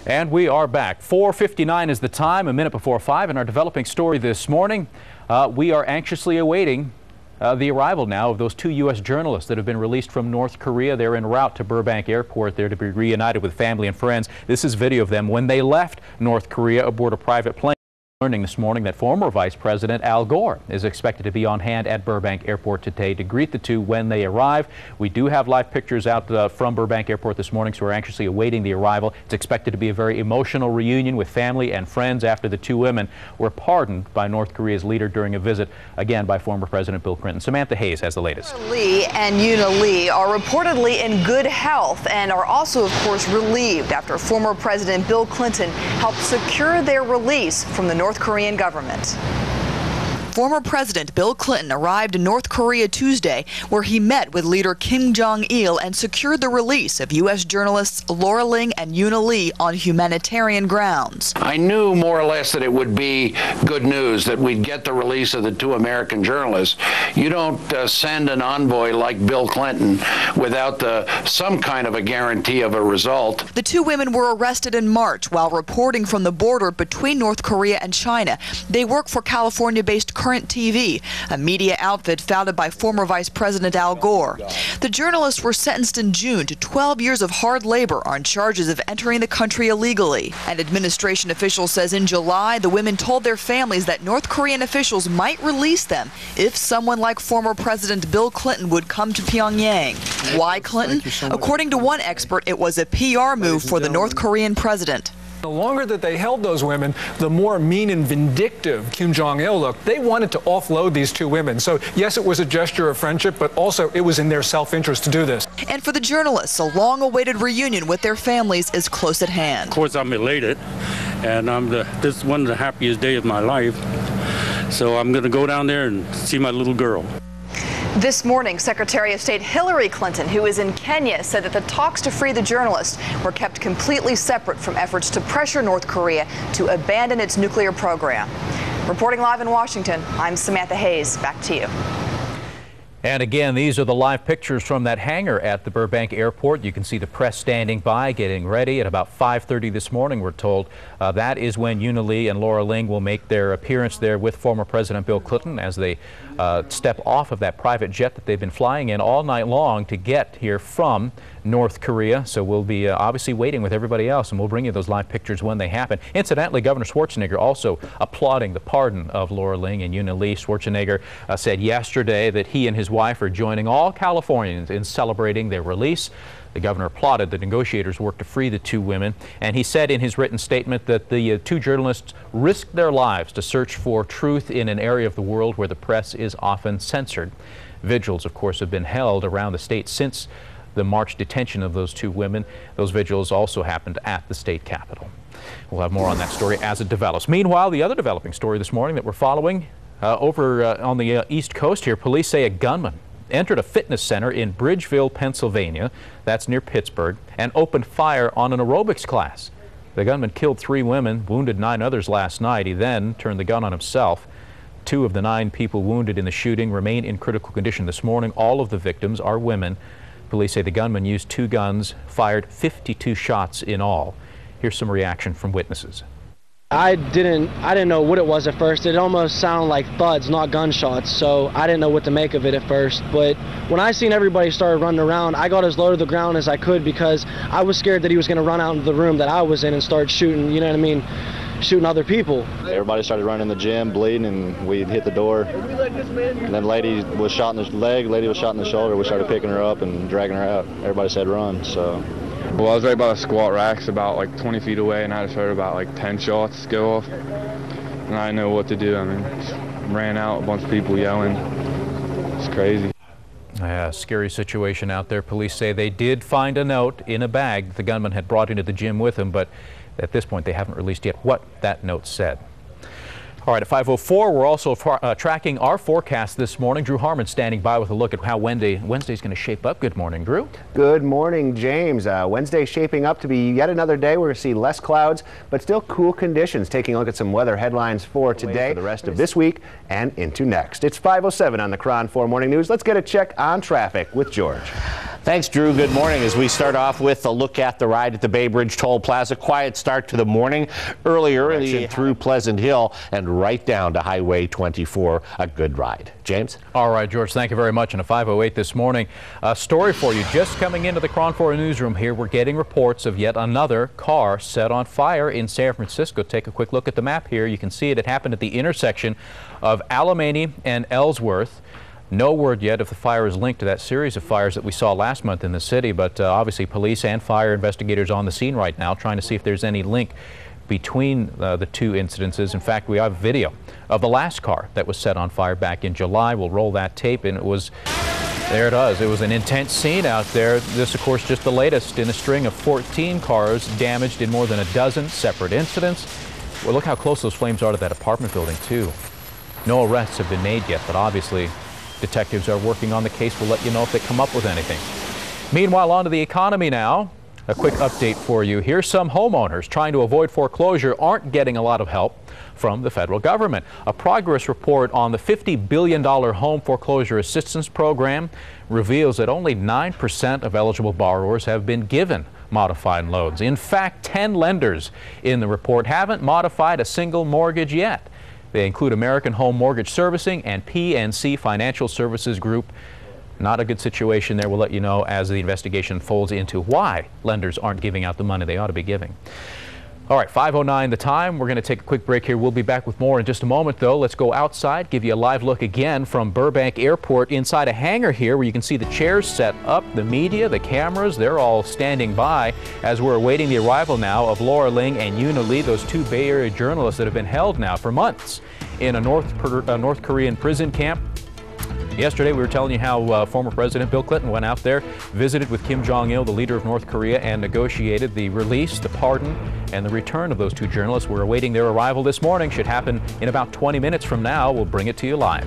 And we are back. 4:59 is the time, a minute before 5. In our developing story this morning, we are anxiously awaiting the arrival now of those 2 U.S. journalists that have been released from North Korea. They're en route to Burbank Airport there to be reunited with family and friends. This is video of them when they left North Korea aboard a private plane. Learning this morning that former Vice President Al Gore is expected to be on hand at Burbank Airport today to greet the 2 when they arrive. We do have live pictures out from Burbank Airport this morning, so we're anxiously awaiting the arrival. It's expected to be a very emotional reunion with family and friends after the 2 women were pardoned by North Korea's leader during a visit, again, by former President Bill Clinton. Samantha Hayes has the latest. Lee and Yoona Lee are reportedly in good health and are also, of course, relieved after former President Bill Clinton helped secure their release from the North Korean government. Former President Bill Clinton arrived in North Korea Tuesday, where he met with leader Kim Jong-il and secured the release of U.S. journalists Laura Ling and Yoona Lee on humanitarian grounds. I knew more or less that it would be good news, that we'd get the release of the 2 American journalists. You don't send an envoy like Bill Clinton without some kind of a guarantee of a result. The 2 women were arrested in March while reporting from the border between North Korea and China. They work for California-based Current TV, a media outfit founded by former Vice President Al Gore. The journalists were sentenced in June to 12 years of hard labor on charges of entering the country illegally. An administration official says in July the women told their families that North Korean officials might release them if someone like former President Bill Clinton would come to Pyongyang. Why Clinton? According to one expert, it was a PR move for the North Korean president. The longer that they held those women, the more mean and vindictive Kim Jong-il looked. They wanted to offload these 2 women. So, yes, it was a gesture of friendship, but also it was in their self-interest to do this. And for the journalists, a long-awaited reunion with their families is close at hand. Of course, I'm elated, and this is one of the happiest days of my life. So I'm going to go down there and see my little girl. This morning, Secretary of State Hillary Clinton, who is in Kenya, said that the talks to free the journalists were kept completely separate from efforts to pressure North Korea to abandon its nuclear program. Reporting live in Washington, I'm Samantha Hayes. Back to you. And again, these are the live pictures from that hangar at the Burbank Airport. You can see the press standing by, getting ready. At about 5:30 this morning, we're told that is when Yoona Lee and Laura Ling will make their appearance there with former President Bill Clinton as they step off of that private jet that they've been flying in all night long to get here from North Korea. So we'll be obviously waiting with everybody else, and we'll bring you those live pictures when they happen. Incidentally, Governor Schwarzenegger also applauding the pardon of Laura Ling and Yoona Lee. Schwarzenegger said yesterday that he and his wife are joining all Californians in celebrating their release. The governor applauded the negotiators' work to free the 2 women, and he said in his written statement that the 2 journalists risked their lives to search for truth in an area of the world where the press is often censored. Vigils, of course, have been held around the state since the March detention of those 2 women. Those vigils also happened at the state capitol. We'll have more on that story as it develops. Meanwhile, the other developing story this morning that we're following over on the East Coast here, police say a gunman entered a fitness center in Bridgeville, Pennsylvania, that's near Pittsburgh, and opened fire on an aerobics class. The gunman killed 3 women, wounded 9 others last night. He then turned the gun on himself. 2 of the 9 people wounded in the shooting remain in critical condition this morning. All of the victims are women. Police say the gunman used 2 guns, fired 52 shots in all. Here's some reaction from witnesses. I didn't know what it was at first. It almost sounded like thuds, not gunshots, so I didn't know what to make of it at first. But when I seen everybody started running around, I got as low to the ground as I could because I was scared that he was going to run out into the room that I was in and start shooting, you know what I mean, shooting other people. Everybody started running in the gym, bleeding, and we hit the door. And then lady was shot in the leg, lady was shot in the shoulder. We started picking her up and dragging her out. Everybody said run, so. Well, I was right by the squat racks about like 20 feet away, and I just heard about like 10 shots go off. And I didn't know what to do. I mean, just ran out, a bunch of people yelling. It's crazy. Yeah, scary situation out there. Police say they did find a note in a bag the gunman had brought into the gym with him, but at this point they haven't released yet what that note said. All right, at 5:04, we're also tracking our forecast this morning. Drew Harmon standing by with a look at how Wednesday's going to shape up. Good morning, Drew. Good morning, James. Wednesday shaping up to be yet another day where we see less clouds, but still cool conditions. Taking a look at some weather headlines for today, for the rest of this week and into next. It's 5:07 on the KRON 4 Morning News. Let's get a check on traffic with George. Thanks, Drew. Good morning. As we start off with a look at the ride at the Bay Bridge Toll Plaza. Quiet start to the morning. Earlier through Pleasant Hill and right down to Highway 24. A good ride. James? All right, George, thank you very much. And a 5:08 this morning. A story for you. Just coming into the KRON 4 newsroom here, we're getting reports of yet another car set on fire in San Francisco. Take a quick look at the map here. You can see it. It happened at the intersection of Alamany and Ellsworth. No word yet if the fire is linked to that series of fires that we saw last month in the city, but obviously police and fire investigators on the scene right now trying to see if there's any link between the two incidences. In fact, we have video of the last car that was set on fire back in July. We'll roll that tape, and it was, there it is. It was an intense scene out there. This, of course, just the latest in a string of 14 cars damaged in more than a dozen separate incidents. Well, look how close those flames are to that apartment building, too. No arrests have been made yet, but obviously detectives are working on the case. We'll let you know if they come up with anything. Meanwhile, on to the economy now. A quick update for you. Here's some homeowners trying to avoid foreclosure aren't getting a lot of help from the federal government. A progress report on the $50 billion home foreclosure assistance program reveals that only 9% of eligible borrowers have been given modified loans. In fact, 10 lenders in the report haven't modified a single mortgage yet. They include American Home Mortgage Servicing and PNC Financial Services Group. Not a good situation there. We'll let you know as the investigation folds into why lenders aren't giving out the money they ought to be giving. All right, 5:09 the time. We're going to take a quick break here. We'll be back with more in just a moment, though. Let's go outside, give you a live look again from Burbank Airport inside a hangar here where you can see the chairs set up, the media, the cameras, they're all standing by as we're awaiting the arrival now of Laura Ling and Yuna Lee, those two Bay Area journalists that have been held now for months in a North Korean prison camp. Yesterday, we were telling you how former President Bill Clinton went out there, visited with Kim Jong-il, the leader of North Korea, and negotiated the release, the pardon, and the return of those two journalists. We're awaiting their arrival this morning. Should happen in about 20 minutes from now. We'll bring it to you live.